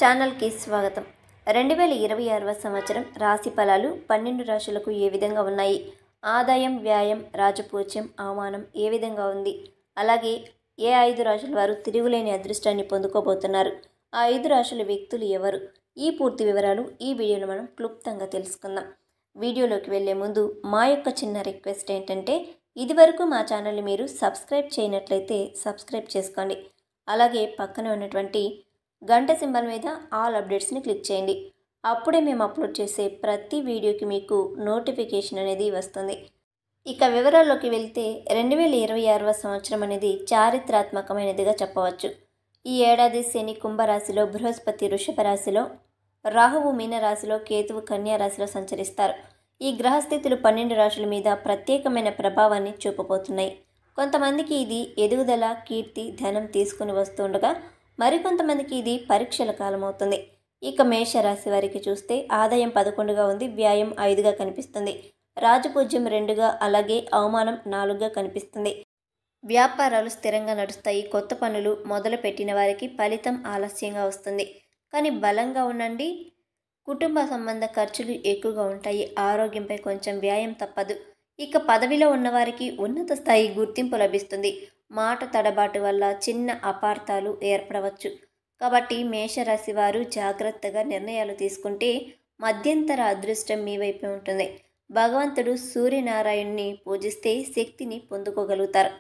ఛానల్కి స్వాగతం. 2026వ సంవత్సరం రాశి ఫలాలు 12 రాశులకు ఏ విధంగా ఉన్నాయి? ఆదాయం, వ్యయం, రాజపూజ్యం, అవమానం ఏ విధంగా ఉంది? అలాగే ఏ 5 రాశుల వారు తిరుగులేని అదృష్టాన్ని పొందుకోబోతున్నారు? ఆ 5 రాశుల వ్యక్తులు ఎవరు? ఈ పూర్తి వివరాలు ఈ వీడియోలో మనం క్లుప్తంగా తెలుసుకుందాం. వీడియోలోకి వెళ్ళే ముందు మా యొక్క చిన్న రిక్వెస్ట్ ఏంటంటే, ఇదివరకు మా ఛానల్ని మీరు సబ్స్క్రైబ్ చేయనట్లయితే సబ్స్క్రైబ్ చేసుకోండి. అలాగే పక్కన ఉన్నటువంటి గంట సింబల్ మీద ఆల్ అప్డేట్స్ని క్లిక్ చేయండి. అప్పుడే మేము అప్లోడ్ చేసే ప్రతి వీడియోకి మీకు నోటిఫికేషన్ అనేది వస్తుంది. ఇక వివరాల్లోకి వెళ్తే 2026వ సంవత్సరం అనేది చారిత్రాత్మకమైనదిగా చెప్పవచ్చు. ఈ ఏడాది శని కుంభరాశిలో, బృహస్పతి వృషభ రాశిలో, రాహువు మీన రాశిలో, కేతువు కన్యా రాశిలో సంచరిస్తారు. ఈ గ్రహస్థితులు 12 రాశుల మీద ప్రత్యేకమైన ప్రభావాన్ని చూపబోతున్నాయి. కొంతమందికి ఇది ఎదుగుదల, కీర్తి, ధనం తీసుకుని వస్తుండగా మరికొంతమందికి ఇది పరీక్షల కాలం అవుతుంది. ఇక మేషరాశి వారికి చూస్తే ఆదాయం 11గా ఉంది, వ్యయం 5గా కనిపిస్తుంది, రాజపూజ్యం 2గా, అలాగే అవమానం 4గా కనిపిస్తుంది. వ్యాపారాలు స్థిరంగా నడుస్తాయి. కొత్త పనులు మొదలు పెట్టిన వారికి ఫలితం ఆలస్యంగా వస్తుంది. కానీ బలంగా ఉండండి. కుటుంబ సంబంధ ఖర్చులు ఎక్కువగా ఉంటాయి. ఆరోగ్యంపై కొంచెం వ్యాయం తప్పదు. ఇక పదవిలో ఉన్నవారికి ఉన్నత స్థాయి గుర్తింపు లభిస్తుంది. మాట తడబాటు వల్ల చిన్న అపార్థాలు ఏర్పడవచ్చు. కాబట్టి మేషరాశి వారు జాగ్రత్తగా నిర్ణయాలు తీసుకుంటే మధ్యంతర అదృష్టం మీ వైపే ఉంటుంది. భగవంతుడు సూర్యనారాయణ్ణి పూజిస్తే శక్తిని పొందుకోగలుగుతారు.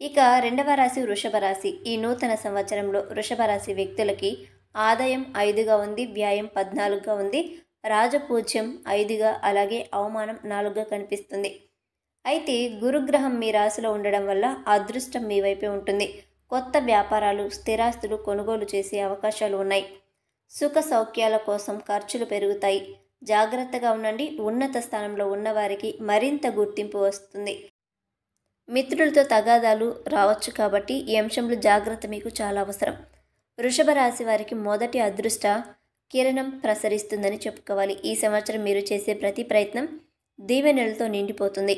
ఇక రెండవ రాశి వృషభ రాశి. ఈ నూతన సంవత్సరంలో వృషభ రాశి వ్యక్తులకి ఆదాయం 5గా ఉంది, వ్యయం 14గా ఉంది, రాజపూజ్యం 5గా, అలాగే అవమానం 4గా కనిపిస్తుంది. అయితే గురుగ్రహం మీ రాశిలో ఉండడం వల్ల అదృష్టం మీ వైపే ఉంటుంది. కొత్త వ్యాపారాలు, స్థిరాస్తులు కొనుగోలు చేసే అవకాశాలు ఉన్నాయి. సుఖ సౌఖ్యాల కోసం ఖర్చులు పెరుగుతాయి. జాగ్రత్తగా ఉండండి. ఉన్నత స్థానంలో ఉన్నవారికి మరింత గుర్తింపు వస్తుంది. మిత్రులతో తగాదాలు రావచ్చు కాబట్టి ఈ అంశంలో జాగ్రత్త మీకు చాలా అవసరం. వృషభ రాశి వారికి మొదటి అదృష్ట కిరణం ప్రసరిస్తుందని చెప్పుకోవాలి. ఈ సంవత్సరం మీరు చేసే ప్రతి ప్రయత్నం దీవెనలతో నిండిపోతుంది.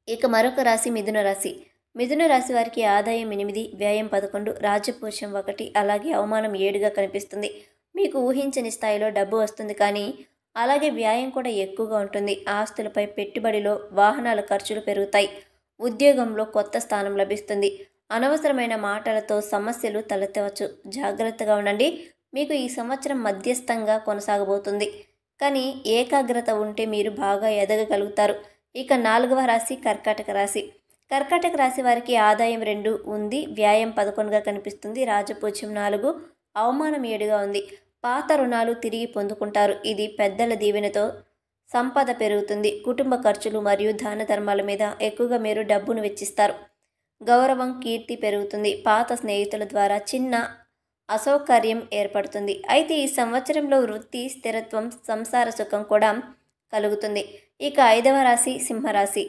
ఇక మరొక రాశి మిథున రాశి. మిథున రాశి వారికి ఆదాయం 8, వ్యయం 11, రాజపూజ్యం 1, అలాగే అవమానం 7గా కనిపిస్తుంది. మీకు ఊహించని స్థాయిలో డబ్బు వస్తుంది, కానీ అలాగే వ్యాయం కూడా ఎక్కువగా ఉంటుంది. ఆస్తులపై పెట్టుబడిలో, వాహనాల ఖర్చులు పెరుగుతాయి. ఉద్యోగంలో కొత్త స్థానం లభిస్తుంది. అనవసరమైన మాటలతో సమస్యలు తలెత్తవచ్చు. జాగ్రత్తగా ఉండండి. మీకు ఈ సంవత్సరం మధ్యస్థంగా కొనసాగబోతుంది, కానీ ఏకాగ్రత ఉంటే మీరు బాగా ఎదగగలుగుతారు. ఇక 4వ రాశి కర్కాటక రాశి. కర్కాటక రాశి వారికి ఆదాయం 2 ఉంది, వ్యయం 11గా కనిపిస్తుంది, రాజపూజ్యం 4, అవమానం 7గా ఉంది. పాత రుణాలు తిరిగి పొందుకుంటారు. ఇది పెద్దల దీవెనతో సంపద పెరుగుతుంది. కుటుంబ ఖర్చులు మరియు దాన ధర్మాల మీద ఎక్కువగా మీరు డబ్బును వెచ్చిస్తారు. గౌరవం, కీర్తి పెరుగుతుంది. పాత స్నేహితుల ద్వారా చిన్న అసౌకర్యం ఏర్పడుతుంది. అయితే ఈ సంవత్సరంలో వృత్తి, స్థిరత్వం, సంసార సుఖం కూడా కలుగుతుంది. ఇక 5వ రాశి సింహరాశి.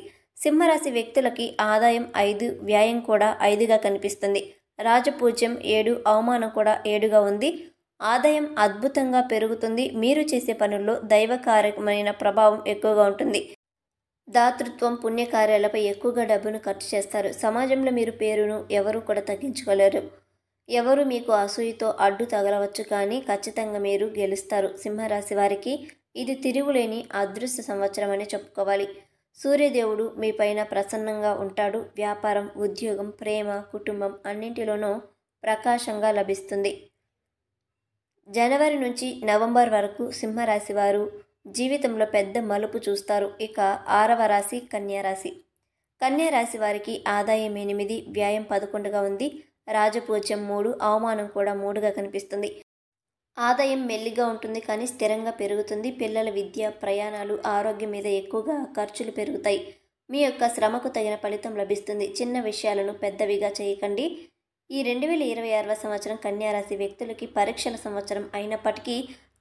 సింహరాశి వ్యక్తులకి ఆదాయం 5, వ్యయం కూడా 5గా కనిపిస్తుంది, రాజపూజ్యం 7, అవమానం కూడా 7గా ఉంది. ఆదాయం అద్భుతంగా పెరుగుతుంది. మీరు చేసే పనుల్లో దైవకార్యమైన ప్రభావం ఎక్కువగా ఉంటుంది. దాతృత్వం, పుణ్యకార్యాలపై ఎక్కువగా డబ్బును ఖర్చు చేస్తారు. సమాజంలో మీరు పేరును ఎవరు కూడా తగ్గించుకోలేరు. ఎవరు మీకు అసూయతో అడ్డు తగలవచ్చు, కానీ ఖచ్చితంగా మీరు గెలుస్తారు. సింహరాశి వారికి ఇది తిరుగులేని అదృష్ట సంవత్సరం అని చెప్పుకోవాలి. సూర్యదేవుడు మీ పైన ప్రసన్నంగా ఉంటాడు. వ్యాపారం, ఉద్యోగం, ప్రేమ, కుటుంబం అన్నింటిలోనూ ప్రకాశంగా లభిస్తుంది. జనవరి నుంచి నవంబర్ వరకు సింహరాశి వారు జీవితంలో పెద్ద మలుపు చూస్తారు. ఇక 6వ రాశి కన్యా రాశి. కన్యా రాశి వారికి ఆదాయం 8, వ్యయం 11గా ఉంది, రాజపూజ్యం 3, అవమానం కూడా 3గా కనిపిస్తుంది. ఆదాయం మెల్లిగా ఉంటుంది, కానీ స్థిరంగా పెరుగుతుంది. పిల్లల విద్య, ప్రయాణాలు, ఆరోగ్యం మీద ఎక్కువగా ఖర్చులు పెరుగుతాయి. మీ యొక్క శ్రమకు తగిన ఫలితం లభిస్తుంది. చిన్న విషయాలను పెద్దవిగా చేయకండి. ఈ 2026వ సంవత్సరం కన్యారాశి వ్యక్తులకి పరీక్షల సంవత్సరం అయినప్పటికీ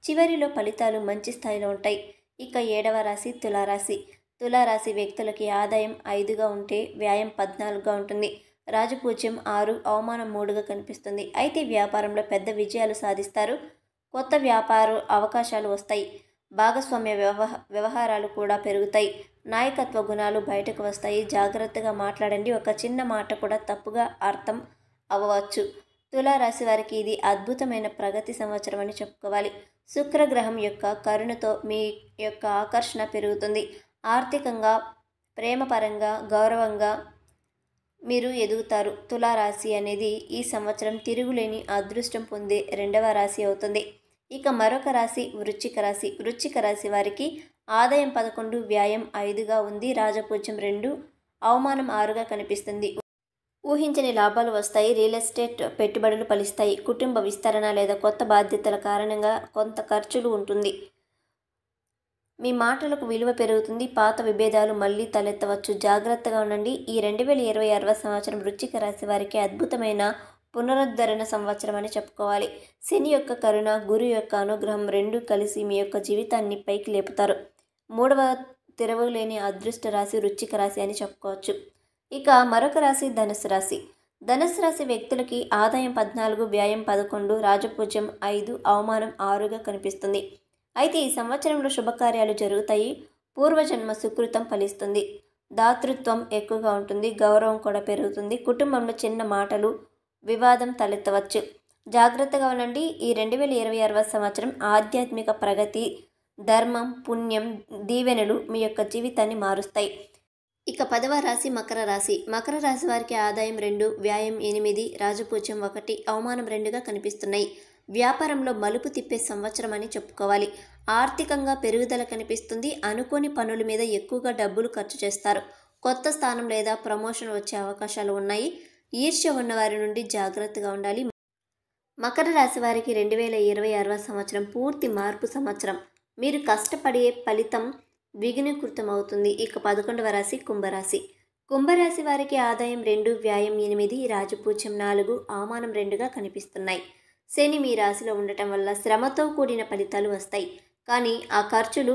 చివరిలో ఫలితాలు మంచి స్థాయిలో ఉంటాయి. ఇక 7వ రాశి తులారాశి. తులారాశి వ్యక్తులకి ఆదాయం 5గా ఉంటే వ్యయం 14గా ఉంటుంది, రాజపూజ్యం 6, అవమానం 3గా కనిపిస్తుంది. అయితే వ్యాపారంలో పెద్ద విజయాలు సాధిస్తారు. కొత్త వ్యాపార అవకాశాలు వస్తాయి. భాగస్వామ్య వ్యవహారాలు కూడా పెరుగుతాయి. నాయకత్వ గుణాలు బయటకు వస్తాయి. జాగ్రత్తగా మాట్లాడండి. ఒక చిన్న మాట కూడా తప్పుగా అర్థం అవ్వవచ్చు. తులారాశి వారికి ఇది అద్భుతమైన ప్రగతి సంవత్సరం అని చెప్పుకోవాలి. శుక్రగ్రహం యొక్క కరుణతో మీ యొక్క ఆకర్షణ పెరుగుతుంది. ఆర్థికంగా, ప్రేమపరంగా, గౌరవంగా మీరు ఎదుగుతారు. తులారాశి అనేది ఈ సంవత్సరం తిరుగులేని అదృష్టం పొందే రెండవ రాశి అవుతుంది. ఇక మరొక రాశి వృశ్చిక రాశి. వృశ్చిక రాశి వారికి ఆదాయం 11, వ్యయం 5గా ఉంది. రాజపూజ్యం 2, అవమానం 6గా కనిపిస్తుంది. ఊహించని లాభాలు వస్తాయి. రియల్ ఎస్టేట్ పెట్టుబడులు ఫలిస్తాయి. కుటుంబ విస్తరణ లేదా కొత్త బాధ్యతల కారణంగా కొంత ఖర్చులు ఉంటుంది. మీ మాటలకు విలువ పెరుగుతుంది. పాత విభేదాలు మళ్ళీ తలెత్తవచ్చు. జాగ్రత్తగా ఉండండి. ఈ 2026వ సంవత్సరం వృశ్చిక రాశి వారికి అద్భుతమైన పునరుద్ధరణ సంవత్సరం అని చెప్పుకోవాలి. శని యొక్క కరుణ, గురు యొక్క అనుగ్రహం రెండూ కలిసి మీ యొక్క జీవితాన్ని పైకి లేపుతారు. మూడవ తిరగలేని అదృష్ట రాశి వృశ్చిక రాశి అని చెప్పుకోవచ్చు. ఇక మరొక రాశి ధనుసు రాశి. ధనుసు రాశి వ్యక్తులకి ఆదాయం 14, వ్యయం 11, రాజపూజ్యం 5, అవమానం 6గా కనిపిస్తుంది. అయితే ఈ సంవత్సరంలో శుభకార్యాలు జరుగుతాయి. పూర్వజన్మ సుకృతం ఫలిస్తుంది. దాతృత్వం ఎక్కువగా ఉంటుంది. గౌరవం కూడా పెరుగుతుంది. కుటుంబంలో చిన్న మాటలు, వివాదం తలెత్తవచ్చు. జాగ్రత్తగా ఉండండి. ఈ 2026వ సంవత్సరం ఆధ్యాత్మిక ప్రగతి, ధర్మం, పుణ్యం, దీవెనలు మీ యొక్క జీవితాన్ని మారుస్తాయి. ఇక 10వ రాశి మకర రాశి. మకర రాశి వారికి ఆదాయం 2, వ్యయం 8, రాజపూజ్యం 1, అవమానం 2గా కనిపిస్తున్నాయి. వ్యాపారంలో మలుపు తిప్పే సంవత్సరం అని చెప్పుకోవాలి. ఆర్థికంగా పెరుగుదల కనిపిస్తుంది. అనుకోని పనుల మీద ఎక్కువగా డబ్బులు ఖర్చు చేస్తారు. కొత్త స్థానం లేదా ప్రమోషన్ వచ్చే అవకాశాలు ఉన్నాయి. ఈర్ష్య ఉన్నవారి నుండి జాగ్రత్తగా ఉండాలి. మకర రాశి వారికి 2026వ సంవత్సరం పూర్తి మార్పు సంవత్సరం. మీరు కష్టపడే ఫలితం ద్విగుణీకృతం అవుతుంది. ఇక 11వ రాశి కుంభరాశి. కుంభరాశి వారికి ఆదాయం 2, వ్యయం 8, రాజపూజ్యం 4, అవమానం 2గా కనిపిస్తున్నాయి. శని మీ రాశిలో ఉండటం వల్ల శ్రమతో కూడిన ఫలితాలు వస్తాయి. కానీ ఆ ఖర్చులు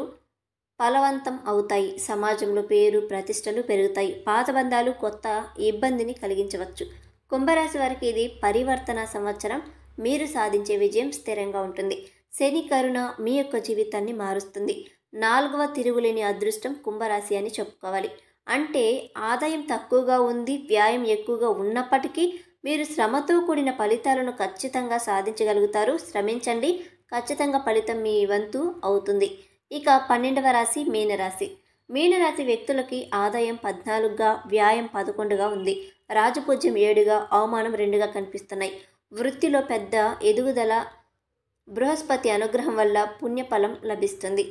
ఫలవంతం అవుతాయి. సమాజంలో పేరు, ప్రతిష్టలు పెరుగుతాయి. పాత బంధాలు కొత్త ఇబ్బందిని కలిగించవచ్చు. కుంభరాశి వారికి ఇది పరివర్తన సంవత్సరం. మీరు సాధించే విజయం స్థిరంగా ఉంటుంది. శని కరుణ మీ యొక్క జీవితాన్ని మారుస్తుంది. 4వ తిరుగులేని అదృష్టం కుంభరాశి అని చెప్పుకోవాలి. అంటే ఆదాయం తక్కువగా ఉంది, వ్యయం ఎక్కువగా ఉన్నప్పటికీ మీరు శ్రమతో కూడిన ఫలితాలను ఖచ్చితంగా సాధించగలుగుతారు. శ్రమించండి, ఖచ్చితంగా ఫలితం మీ వంతు అవుతుంది. ఇక 12వ రాశి మీనరాశి. మీనరాశి వ్యక్తులకి ఆదాయం 14గా, వ్యయం 11గా ఉంది. రాజపూజ్యం 7గా, అవమానం 2గా కనిపిస్తున్నాయి. వృత్తిలో పెద్ద ఎదుగుదల, బృహస్పతి అనుగ్రహం వల్ల పుణ్యఫలం లభిస్తుంది.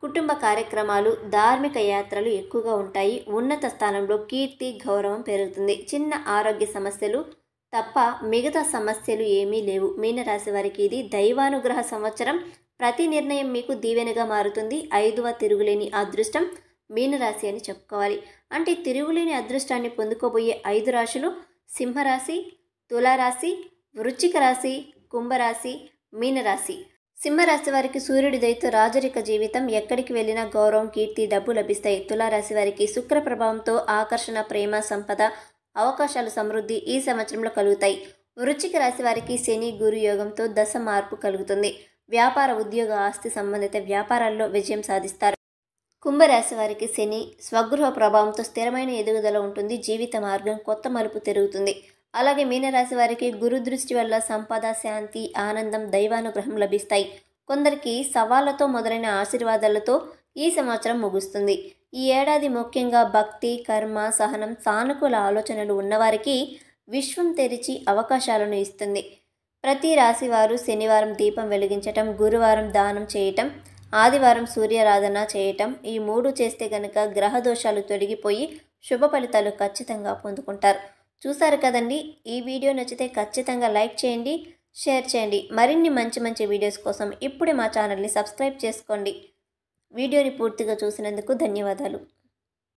కుటుంబ కార్యక్రమాలు, ధార్మిక యాత్రలు ఎక్కువగా ఉంటాయి. ఉన్నత స్థానంలో కీర్తి, గౌరవం పెరుగుతుంది. చిన్న ఆరోగ్య సమస్యలు తప్ప మిగతా సమస్యలు ఏమీ లేవు. మీనరాశి వారికి ఇది దైవానుగ్రహ సంవత్సరం. ప్రతి నిర్ణయం మీకు దీవెనగా మారుతుంది. 5వ తిరుగులేని అదృష్టం మీనరాశి అని చెప్పుకోవాలి. అంటే తిరుగులేని అదృష్టాన్ని పొందుకోబోయే 5 రాశులు సింహరాశి, తులారాశి, వృశ్చిక రాశి, కుంభరాశి, మీనరాశి. సింహరాశి వారికి సూర్యుడి దయతో రాజరిక జీవితం. ఎక్కడికి వెళ్ళినా గౌరవం, కీర్తి, డబ్బు లభిస్తాయి. తులారాశి వారికి శుక్ర ప్రభావంతో ఆకర్షణ, ప్రేమ, సంపద, అవకాశాలు, సమృద్ధి ఈ సంవత్సరంలో కలుగుతాయి. వృశ్చిక రాశి వారికి శని, గురు యోగంతో దశ మార్పు కలుగుతుంది. వ్యాపార, ఉద్యోగ, ఆస్తి సంబంధిత వ్యాపారాల్లో విజయం సాధిస్తారు. కుంభరాశి వారికి శని స్వగృహ ప్రభావంతో స్థిరమైన ఎదుగుదల ఉంటుంది. జీవిత మార్గం కొత్త మలుపు తిరుగుతుంది. అలాగే మీనరాశి వారికి గురు దృష్టి వల్ల సంపద, శాంతి, ఆనందం, దైవానుగ్రహం లభిస్తాయి. కొందరికి సవాళ్లతో మొదలైన ఆశీర్వాదాలతో ఈ సంవత్సరం ముగుస్తుంది. ఈ ఏడాది ముఖ్యంగా భక్తి, కర్మ, సహనం, సానుకూల ఆలోచనలు ఉన్నవారికి విశ్వం తెరిచి అవకాశాలను ఇస్తుంది. ప్రతి రాశి వారు శనివారం దీపం వెలిగించటం, గురువారం దానం చేయటం, ఆదివారం సూర్యారాధన చేయటం, ఈ 3 చేస్తే గనక గ్రహ దోషాలు తొలగిపోయి శుభ ఫలితాలు ఖచ్చితంగా పొందుకుంటారు. చూసారు కదండి. ఈ వీడియో నచ్చితే ఖచ్చితంగా లైక్ చేయండి, షేర్ చేయండి. మరిన్ని మంచి వీడియోస్ కోసం ఇప్పుడే మా ఛానల్ని సబ్స్క్రైబ్ చేసుకోండి. వీడియోని పూర్తిగా చూసినందుకు ధన్యవాదాలు.